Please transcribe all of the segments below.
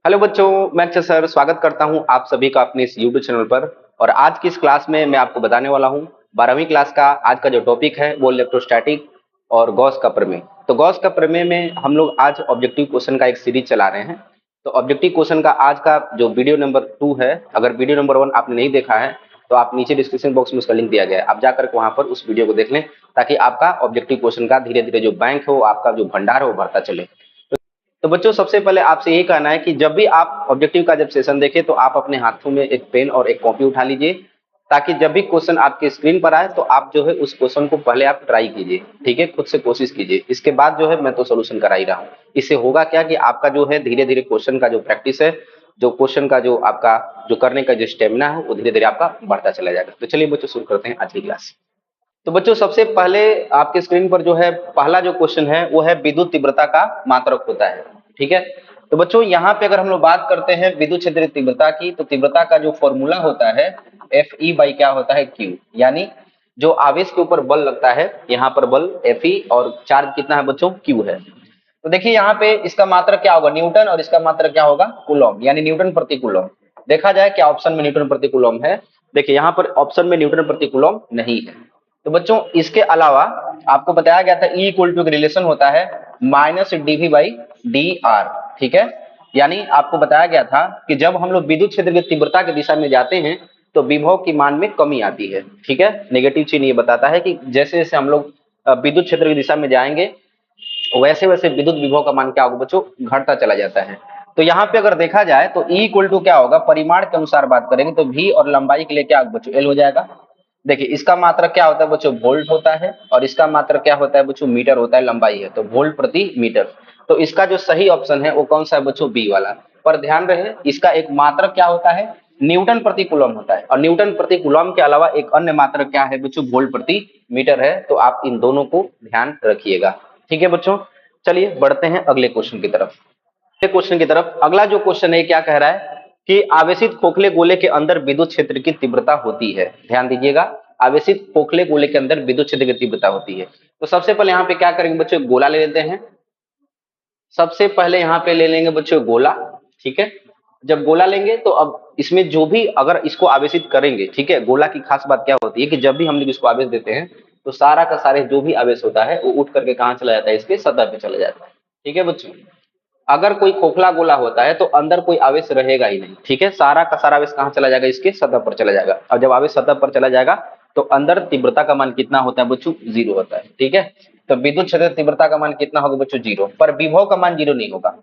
Hello बच्चों, मैं Akshay sir स्वागत करता हूं आप सभी का अपने इस यूट्यूब चैनल पर। और आज की इस क्लास में मैं आपको बताने वाला हूं 12वीं क्लास का आज का जो टॉपिक है वो इलेक्ट्रोस्टैटिक और गॉस का प्रमेय। तो गॉस का प्रमेय में हम लोग आज ऑब्जेक्टिव क्वेश्चन का एक सीरीज चला रहे हैं। तो ऑब्जेक्टिव क्वेश्चन का आज का जो वीडियो नंबर 2 है, अगर वीडियो नंबर 1 आपने नहीं देखा है तो आप नीचे डिस्क्रिप्शन बॉक्स में उसका लिंक दिया गया है, आप जाकर वहां पर उस वीडियो को देख लें ताकि आपका ऑब्जेक्टिव क्वेश्चन का धीरे धीरे जो बैंक है वो आपका जो भंडार है वो बढ़ता चले। तो बच्चों सबसे पहले आपसे यही कहना है कि जब भी आप ऑब्जेक्टिव का जब सेशन देखें तो आप अपने हाथों में एक पेन और एक कॉपी उठा लीजिए, ताकि जब भी क्वेश्चन आपके स्क्रीन पर आए तो आप जो है उस क्वेश्चन को पहले आप ट्राई कीजिए। ठीक है, खुद से कोशिश कीजिए, इसके बाद जो है मैं तो सोल्यूशन करा ही रहा हूँ। इससे होगा क्या कि आपका जो है धीरे धीरे क्वेश्चन का जो प्रैक्टिस है, जो क्वेश्चन का जो आपका जो करने का जो स्टेमिना है वो धीरे धीरे आपका बढ़ता चला जाएगा। तो चलिए बच्चों शुरू करते हैं आज की क्लास। तो बच्चों सबसे पहले आपके स्क्रीन पर जो है पहला जो क्वेश्चन है वो है विद्युत तीव्रता का मात्रक होता है। ठीक है, तो बच्चों यहाँ पे अगर हम लोग बात करते हैं विद्युत क्षेत्र तीव्रता की, तो तीव्रता का जो फॉर्मूला होता है एफ ई बाई क्या होता है क्यू, यानी जो आवेश के ऊपर बल लगता है, यहाँ पर बल एफ ई और चार्ज कितना है बच्चों क्यू है। तो देखिए यहाँ पे इसका मात्रक क्या होगा न्यूटन और इसका मात्रक क्या होगा कूलॉम, यानी न्यूटन प्रति कूलॉम। देखा जाए क्या ऑप्शन में न्यूटन प्रति कूलॉम है। देखिए यहाँ पर ऑप्शन में न्यूटन प्रति कूलॉम नहीं है। तो बच्चों इसके अलावा आपको बताया गया था ई इक्वल टू रिलेशन होता है minus dv by d r. ठीक है, यानी आपको बताया गया था कि जब हम लोग विद्युत क्षेत्र की तीव्रता की दिशा में जाते हैं तो विभव की मान में कमी आती है। ठीक है, नेगेटिव चिन्ह ये बताता है कि जैसे जैसे हम लोग विद्युत क्षेत्र की दिशा में जाएंगे वैसे वैसे विद्युत विभव का मान क्या होगा बच्चों घटता चला जाता है। तो यहाँ पे अगर देखा जाए तो E इक्वल टू क्या होगा, परिमाण के अनुसार बात करेंगे तो V और लंबाई के लिए क्या बच्चों L हो जाएगा। देखिए इसका मात्रक क्या होता है बच्चों वोल्ट होता है और इसका मात्रक क्या होता है बच्चों मीटर होता है, लंबाई है तो वोल्ट प्रति मीटर। तो इसका जो सही ऑप्शन है वो कौन सा है बच्चों बी वाला। पर ध्यान रहे इसका एक मात्रक क्या होता है न्यूटन प्रति कूलम होता है, और न्यूटन प्रति कूलम के अलावा एक अन्य मात्रक क्या है बच्चों वोल्ट प्रति मीटर है। तो आप इन दोनों को ध्यान रखिएगा। ठीक है बच्चों, चलिए बढ़ते हैं अगले क्वेश्चन की तरफ। अगले क्वेश्चन की तरफ अगला जो क्वेश्चन है क्या कह रहा है कि आवेशित खोखले गोले के अंदर विद्युत क्षेत्र की तीव्रता होती है। ध्यान दीजिएगा, आवेशित खोखले गोले के अंदर विद्युत क्षेत्र की तीव्रता होती है। तो सबसे पहले यहाँ पे क्या करेंगे बच्चों गोला ले लेते हैं। सबसे पहले यहाँ पे ले लेंगे बच्चों गोला। ठीक है, जब गोला लेंगे तो अब इसमें जो भी अगर इसको आवेशित करेंगे, ठीक है, गोला की खास बात क्या होती है कि जब भी हम लोग इसको आवेश देते हैं तो सारा का सारे जो भी आवेश होता है वो उठ करके कहाँ चला जाता है इसके सतह पे चला जाता है। ठीक है बच्चों, अगर कोई खोखला गोला होता है तो अंदर कोई आवेश रहेगा ही नहीं। ठीक है, सारा का सारा आवेश कहाँ चला जाएगा इसके सतह पर चला जाएगा, और जब आवेश सतह पर चला जाएगा तो अंदर तीव्रता का मान कितना होता है बच्चों जीरो होता है। ठीक है, तो विद्युत क्षेत्र तीव्रता का मान कितना होगा बच्चों जीरो, पर विभव का मान जीरो नहीं होगा।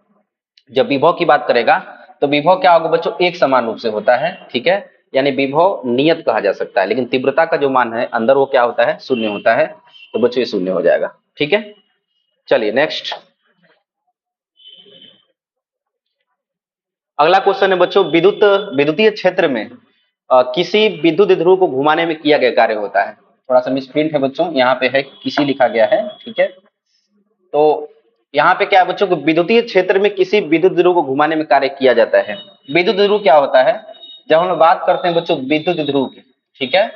जब विभव की बात करेगा तो विभव क्या होगा बच्चों एक समान रूप से होता है। ठीक है, यानी विभव नियत कहा जा सकता है, लेकिन तीव्रता का जो मान है अंदर वो क्या होता है शून्य होता है। तो बच्चों ये शून्य हो जाएगा। ठीक है, चलिए नेक्स्ट अगला क्वेश्चन है बच्चों विद्युतीय क्षेत्र में किसी विद्युत ध्रुव को घुमाने में किया गया कार्य होता है। थोड़ा सा मिसप्रिंट है बच्चों, यहाँ पे है किसी लिखा गया है। ठीक है, तो यहाँ पे क्या है बच्चों विद्युतीय क्षेत्र में किसी विद्युत ध्रुव को घुमाने में कार्य किया जाता है। विद्युत ध्रुव क्या होता है, जब हम बात करते हैं बच्चों विद्युत ध्रुव की, ठीक है,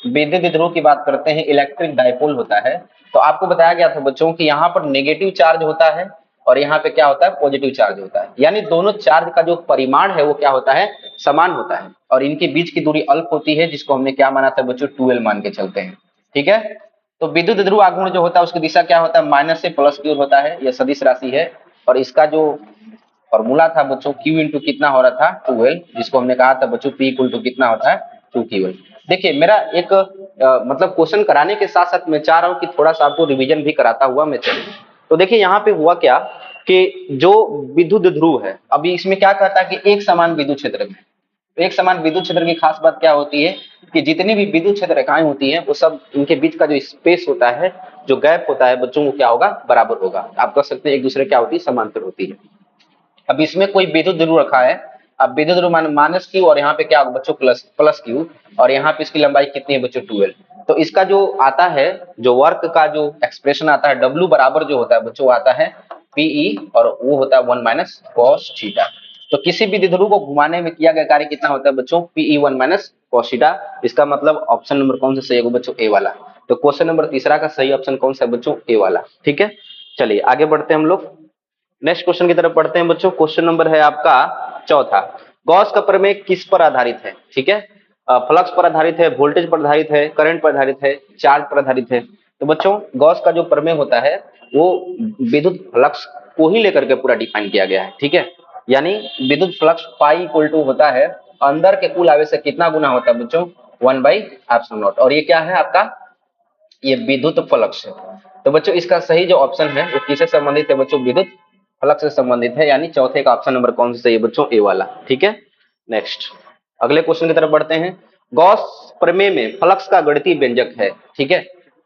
विद्युत ध्रुव की बात करते हैं इलेक्ट्रिक डायपोल होता है। तो आपको बताया गया था बच्चों कि यहाँ पर नेगेटिव चार्ज होता है और यहाँ पे क्या होता है पॉजिटिव चार्ज होता है, यानी दोनों चार्ज का जो परिमाण है वो क्या होता है समान होता है, और इनके बीच की दूरी अल्प होती है जिसको हमने क्या माना था बच्चों 2l मान के चलते हैं। ठीक है, तो विद्युत ध्रुव आघूर्ण जो होता है उसकी दिशा क्या होता है माइनस से प्लस की ओर होता है, यह सदिश राशि है। और इसका जो फॉर्मूला था बच्चों Q इंटू कितना हो रहा था 2l, जिसको हमने कहा था बच्चों P इक्वल टू कितना होता है 2QL। देखिए मेरा एक मतलब क्वेश्चन कराने के साथ साथ मैं चाह रहा हूं कि थोड़ा सा आपको रिवीजन भी कराता हुआ मैं चलूं। तो देखिए यहाँ पे हुआ क्या कि जो विद्युत ध्रुव है अभी इसमें क्या कहता है कि एक समान विद्युत क्षेत्र में, तो एक समान विद्युत क्षेत्र की खास बात क्या होती है कि जितनी भी विद्युत क्षेत्र रेखाएं होती हैं वो सब इनके बीच का जो स्पेस होता है, जो गैप होता है बच्चों को क्या होगा बराबर होगा। आप कह सकते हैं एक दूसरे क्या होती है समांतर होती है। अब इसमें कोई विद्युत ध्रुव रखा है, अब विद्युत ध्रुव माइनस क्यू और यहाँ पे क्या होगा बच्चों प्लस क्यू, और यहाँ पे इसकी लंबाई कितनी है बच्चों 2l। तो इसका जो आता है जो वर्क का जो एक्सप्रेशन आता है W बराबर जो होता है बच्चों आता है PE और वो होता है 1 माइनस कॉस थीटा। तो किसी भी द्विध्रुव को घुमाने में किया गया कार्य कितना होता है बच्चों PE 1 माइनस कॉस थीटा। इसका मतलब ऑप्शन नंबर कौन सा सही होगा बच्चों ए वाला। तो क्वेश्चन नंबर तीसरा का सही ऑप्शन कौन सा है बच्चों ए वाला। ठीक है, चलिए आगे बढ़ते हैं हम लोग नेक्स्ट क्वेश्चन की तरफ पढ़ते हैं बच्चों। क्वेश्चन नंबर है आपका चौथा, गॉस का प्रमेय किस पर आधारित है? ठीक है, फ्लक्स पर आधारित है, वोल्टेज पर आधारित है, करंट पर आधारित है, चार्ज पर आधारित है? तो बच्चों गॉस का जो प्रमेय होता है वो विद्युत फ्लक्स को ही लेकर के पूरा डिफाइन किया गया है। ठीक है, यानी विद्युत फ्लक्स पाई इक्वल टू होता है अंदर के कुल आवेश से कितना गुना होता है बच्चों? 1/ε0। और ये क्या है आपका? ये विद्युत फ्लक्स है। तो बच्चों इसका सही जो ऑप्शन है वो किससे संबंधित है बच्चों? विद्युत फ्लक्स से संबंधित है, यानी चौथे का ऑप्शन नंबर कौन सा सही है बच्चों? ए वाला। ठीक है, नेक्स्ट अगले क्वेश्चन की तरफ बढ़ते हैं। गॉस प्रमेय में फ्लक्स का गणितीय व्यंजक है। ठीक है,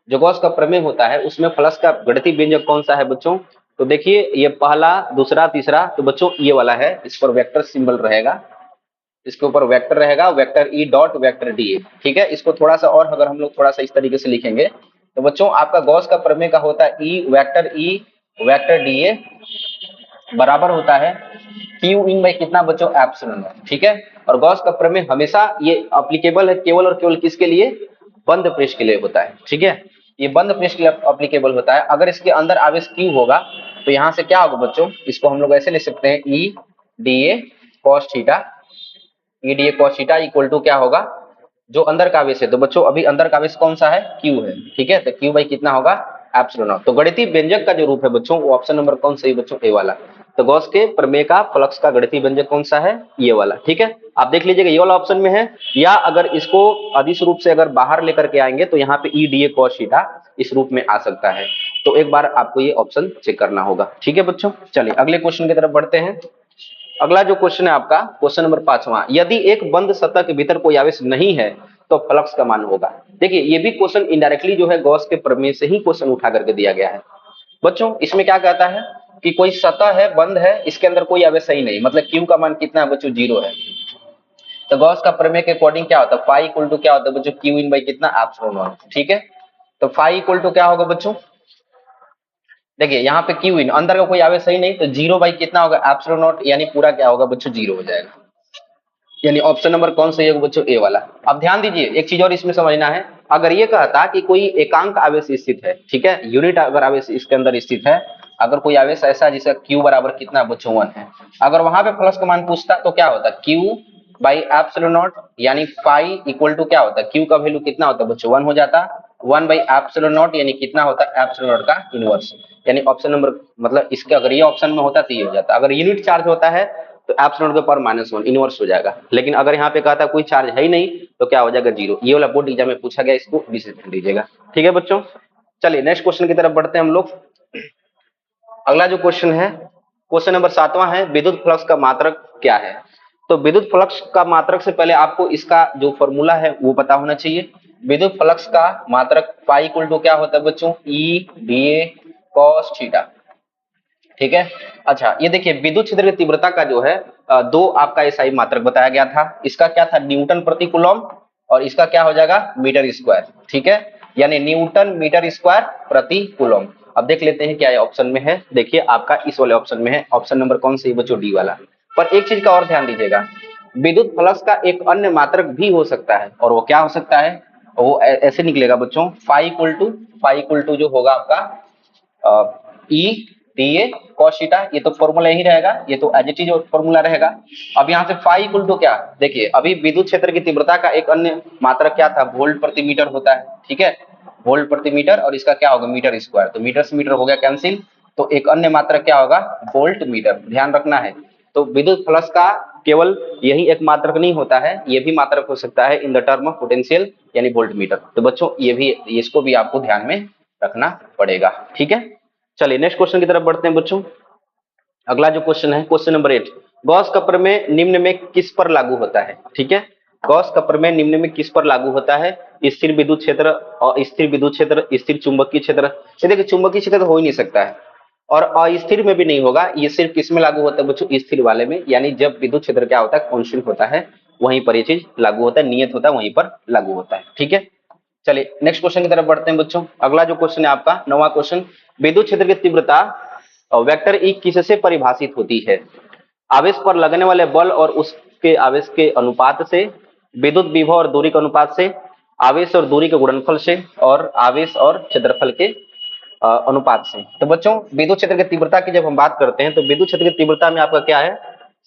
जो गॉस का प्रमेय होता है उसमें फ्लक्स का गणितीय व्यंजक कौन सा है बच्चों? तो देखिए ये पहला, दूसरा, तीसरा, तो बच्चों ये वाला है, इस पर वेक्टर सिंबल रहेगा, इसके ऊपर वेक्टर रहेगा, vector E dot vector D A. ठीक है, इसको थोड़ा सा और अगर हम लोग थोड़ा सा इस तरीके से लिखेंगे तो बच्चों आपका गॉस का प्रमेय का होता है ई वेक्टर डी ए बराबर होता है क्यू इन बाई कितना बच्चों? Epsilon not. ठीक है, और गॉस का प्रमेय हमेशा ये एप्लीकेबल है केवल और केवल किसके लिए? बंद पृष्ठ के लिए होता है। ठीक है, ये बंद पृष्ठ के लिए एप्लीकेबल होता है। अगर इसके अंदर आवेश क्यू होगा तो यहाँ से क्या होगा बच्चों? इसको हम लोग ऐसे लिख सकते हैं E d A cos theta, E d A cos theta equal to क्या होगा? जो अंदर का आवेश है, तो बच्चों अभी अंदर का आवेश कौन सा है? क्यू है। ठीक है, तो क्यू बाई कितना होगा? Epsilon not. तो गणितीय व्यंजक का जो रूप है बच्चों वो ऑप्शन नंबर कौन सही बच्चों? ए वाला। तो गॉस के प्रमेय का फ्लक्स का गणितीय व्यंजक कौन सा है? ये वाला। ठीक है, आप देख लीजिएगा ये वाला ऑप्शन में है, या अगर इसको अदिश रूप से अगर बाहर लेकर के आएंगे तो यहाँ पे ई डी ए कॉस थीटा इस रूप में आ सकता है। तो एक बार आपको ये ऑप्शन चेक करना होगा। ठीक है बच्चों, चलिए अगले क्वेश्चन की तरफ बढ़ते हैं। अगला जो क्वेश्चन है आपका क्वेश्चन नंबर 5वां, यदि एक बंद सतह के भीतर कोई आवेश नहीं है तो फ्लक्स का मान होगा। देखिए ये भी क्वेश्चन इनडायरेक्टली जो है गॉस के प्रमेय से ही क्वेश्चन उठा करके दिया गया है बच्चों। इसमें क्या कहता है कि कोई सतह है, बंद है, इसके अंदर कोई आवेश ही नहीं, मतलब क्यू का मान कितना है बच्चों? 0 है। तो गॉस का प्रमेय के अकॉर्डिंग क्या होता है? फाई इक्वल टू क्या होता है बच्चों? क्यू इन बाई कितना? Epsilon not. ठीक है, तो फाई इक्वल टू क्या होगा बच्चों? देखिए यहाँ पे क्यू इन, अंदर का कोई आवेश ही नहीं, तो 0 बाई कितना होगा? एप्सिलॉन नॉट, यानी पूरा क्या होगा बच्चों? 0 हो जाएगा। यानी ऑप्शन नंबर कौन सही होगा बच्चों? ए वाला। अब ध्यान दीजिए एक चीज और इसमें समझना है, अगर ये कहता कि कोई एकांक आवेश स्थित है, ठीक है, यूनिट अगर आवेश इसके अंदर स्थित है, अगर कोई आवेश ऐसा जिसका क्यू बराबर कितना बच्चों? 1 है, अगर वहां पे फ्लक्स का मान पूछता तो क्या होता? क्यू बाई एप्सिलॉन नॉट, यानी फाई इक्वल टू क्या होता? क्यू का वैल्यू कितना होता बच्चों? 1 हो जाता। 1 बाई एप्सिलॉन नॉट यानी कितना होता? एप्सिलॉन नॉट का इनवर्स। यानी ऑप्शन नंबर, मतलब इसके अगर ये ऑप्शन में होता तो ये हो जाता। अगर यूनिट चार्ज होता है तो एप्सिलॉन के पावर -1 इनवर्स हो जाएगा, लेकिन अगर यहाँ पे कहा था कोई चार्ज है ही नहीं तो क्या हो जाएगा? 0। ये वाला बोर्ड एग्जाम में पूछा गया, इसको विशेष ध्यान दीजिएगा। ठीक है बच्चों, चलिए नेक्स्ट क्वेश्चन की तरफ बढ़ते हैं हम लोग। अगला जो क्वेश्चन है क्वेश्चन नंबर 7वां है, विद्युत फ्लक्स का मात्रक क्या है? तो विद्युत फ्लक्स का मात्रक से पहले आपको इसका जो फॉर्मूला है वो पता होना चाहिए। विद्युत फ्लक्स का मात्रक पाई इक्वल टू क्या होता है बच्चों? ई डी ए कॉस थीटा। ठीक है, अच्छा ये देखिए विद्युत क्षेत्र की तीव्रता का जो है दो आपका एसआई मात्रक बताया गया था। इसका क्या था? न्यूटन प्रति कूलम, और इसका क्या हो जाएगा? Metre square. ठीक है, यानी न्यूटन मीटर स्क्वायर प्रति कूलम। अब देख लेते हैं क्या ये ऑप्शन में है। देखिए आपका इस वाले ऑप्शन में है, ऑप्शन नंबर कौन सी बच्चों? डी वाला। पर एक चीज का और ध्यान दीजिएगा, विद्युत फ्लक्स का एक अन्य मात्रक भी हो सकता है, और वो क्या हो सकता है? वो ऐसे निकलेगा बच्चों, फाई इक्वल टू जो होगा आपका ई डी ए कॉस थीटा, ये तो फॉर्मूला यही रहेगा, ये तो एज इट इज फॉर्मूला रहेगा। अब यहाँ से फाई इक्वल टू क्या? देखिए अभी विद्युत क्षेत्र की तीव्रता का एक अन्य मात्रक क्या था? वोल्ट प्रति मीटर होता है। ठीक है, वोल्ट प्रति मीटर, और इसका क्या होगा? Metre square. तो मीटर से मीटर हो गया कैंसिल, तो एक अन्य मात्रक क्या होगा? Volt metre. ध्यान रखना है, तो विद्युत फ्लक्स का केवल यही एक मात्रक नहीं होता है, ये भी मात्रक हो सकता है in the term of potential यानी वोल्ट मीटर। तो बच्चों ये भी, इसको भी आपको ध्यान में रखना पड़ेगा। ठीक है, चलिए नेक्स्ट क्वेश्चन की तरफ बढ़ते हैं बच्चों। अगला जो क्वेश्चन है क्वेश्चन नंबर 8, गॉस का प्रमेय निम्न में किस पर लागू होता है? ठीक है, गॉस का प्रमेय निम्न में किस पर लागू होता है? स्थिर विद्युत क्षेत्र और स्थिर विद्युत क्षेत्र, स्थिर चुंबकीय क्षेत्र। ये देखिए चुंबकीय क्षेत्र हो ही नहीं सकता है, और अस्थिर में भी नहीं होगा। ये सिर्फ किस में लागू होता है बच्चों? स्थिर वाले में, यानी जब विद्युत क्षेत्र क्या होता है? कांस्टेंट होता है, वहीं पर ये चीज लागू होता है, नियत होता है, वहीं पर लागू होता है। ठीक है, चलिए नेक्स्ट क्वेश्चन की तरफ बढ़ते हैं बच्चों। अगला जो क्वेश्चन है आपका 9वां क्वेश्चन, विद्युत क्षेत्र की तीव्रता वेक्टर ई किससे परिभाषित होती है? आवेश पर लगने वाले बल और उसके आवेश के अनुपात से, विद्युत विभव और दूरी के अनुपात से, आवेश और दूरी के गुणनफल से, और आवेश और क्षेत्रफल के अनुपात से। तो बच्चों विद्युत क्षेत्र की तीव्रता की जब हम बात करते हैं तो विद्युत क्षेत्र की तीव्रता में आपका क्या है?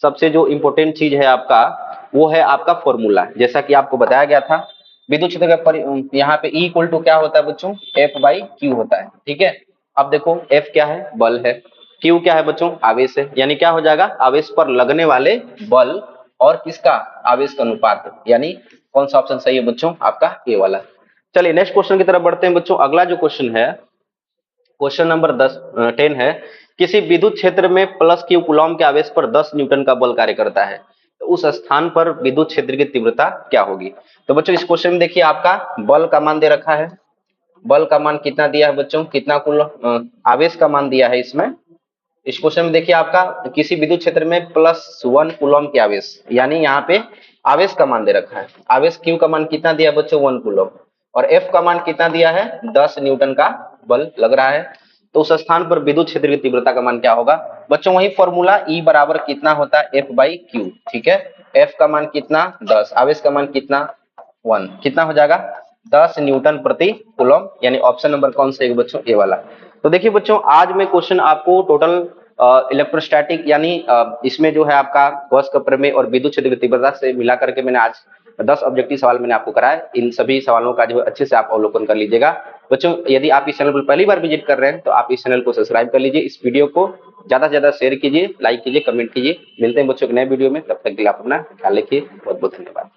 सबसे जो इंपॉर्टेंट चीज है आपका, वो है आपका फॉर्मूला। जैसा कि आपको बताया गया था, विद्युत क्षेत्र का यहाँ पे E इक्वल टू क्या होता है बच्चों, F बाई क्यू होता है। ठीक है, अब देखो F क्या है, बल है, Q क्या है बच्चों, आवेश है। यानी क्या हो जाएगा, आवेश पर लगने वाले बल और किसका, आवेश का अनुपात। यानी कौन सा ऑप्शन सही है बच्चों, आपका ए वाला। चलिए नेक्स्ट क्वेश्चन की तरफ बढ़ते हैं बच्चों। अगला जो क्वेश्चन है, क्वेश्चन नंबर 10 है, किसी विद्युत क्षेत्र में प्लस क्यू कूलॉम के आवेश पर 10 न्यूटन का बल कार्य करता है, तो उस स्थान पर विद्युत क्षेत्र की तीव्रता क्या होगी। तो बच्चों इस क्वेश्चन में देखिए आपका बल का मान दे रखा है, बल का मान कितना दिया है बच्चों, कितना आवेश का मान दिया है इसमें। इस क्वेश्चन में देखिए आपका किसी विद्युत क्षेत्र में +1 कूलॉम के आवेश, यानी यहाँ पे आवेश का मान दे रखा है। आवेश क्यू का मान कितना दिया बच्चों, 1 कूलॉम, और एफ का मान कितना दिया है, 10 न्यूटन का बल लग रहा है। तो उस स्थान पर विद्युत क्षेत्र की तीव्रता का मान क्या होगा बच्चों, वही फॉर्मूला E बराबर कितना होता है, F बाई क्यू। ठीक है, F का मान कितना 10, आवेश का मान कितना 1, कितना हो जाएगा 10 न्यूटन प्रति कूलॉम। यानी ऑप्शन नंबर कौन सा है बच्चों, ए वाला। तो देखिए बच्चों, आज मैं क्वेश्चन आपको टोटल इलेक्ट्रोस्टैटिक यानी इसमें जो है आपका गॉस का प्रमेय और विद्युत क्षेत्र की तीव्रता से मिला करके मैंने आज 10 ऑब्जेक्टिव सवाल मैंने आपको कराया। इन सभी सवालों का जो है अच्छे से आप अवलोकन कर लीजिएगा बच्चों। यदि आप इस चैनल पर पहली बार विजिट कर रहे हैं तो आप इस चैनल को सब्सक्राइब कर लीजिए, इस वीडियो को ज्यादा से ज्यादा शेयर कीजिए, लाइक कीजिए, कमेंट कीजिए। मिलते हैं बच्चों एक नए वीडियो में, तब तक के लिए आप अपना ख्याल रखिए। बहुत बहुत धन्यवाद।